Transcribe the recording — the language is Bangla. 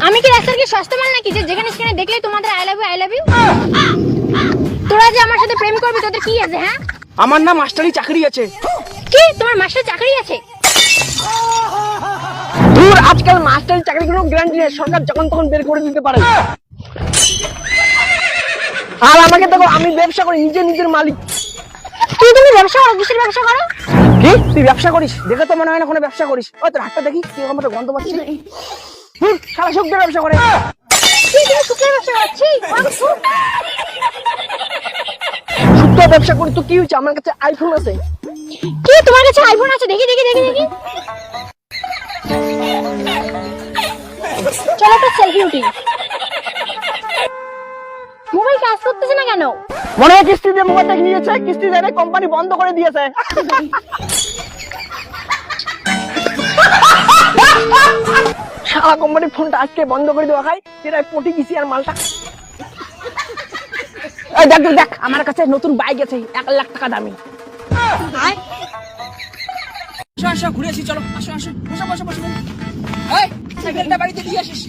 আমি কি রাস্তার কি সস্তা মাল নাকি যে যেখানে সেখানে দেখলে তোমাদের আই লাভ ইউ? তোরা যে আমার সাথে প্রেম করবি তোদের কি আছে? হ্যাঁ, আমার না মাস্টারি চাকরি আছে। কি তোমার মাস্টার চাকরি আছে? দূর, আজকাল মাস্টারি চাকরি কোনো গ্যারান্টি নেই, সরকার যখন তখন বের করে দিতে পারে। আর আমাকে দেখো, আমি ব্যবসা করি, নিজের মালিক। তুমি ব্যবসা করো? কিসের ব্যবসা করো? কি তুই ব্যবসা করিস? দেখে তো মনে হয় না কোনো ব্যবসা করিস। ও তোর হাতটা দেখি, কি রকম একটা গন্ধ পাচ্ছি। সারা শুকনো ব্যবসা করে। তুমি শুকনোর ব্যবসা করছি? শুকনো ব্যবসা করি তো কি হয়েছে? আমার কাছে আইফোন আছে। কি তোমার কাছে আইফোন আছে? দেখি চলো একটা সেলফি উঠি। মোবাইল কাজ করতেছে না কেন? মনে হয় কিস্তি দিয়ে মোবাইলটা নিয়েছে, কিস্তি দেয় কোম্পানি বন্ধ করে দিয়েছে। সারা কোম্পানি ফোনটা আজকে বন্ধ করে দেওয়া খাই, যেটা পটি গেছি আর মালটা। দেখ আমার কাছে নতুন বাইক আছে 1 লাখ টাকা দামি। আসো ঘুরে আসি, চলো আসো। বসো। এই সাইকেলটা বাড়িতে দিয়ে আসিস।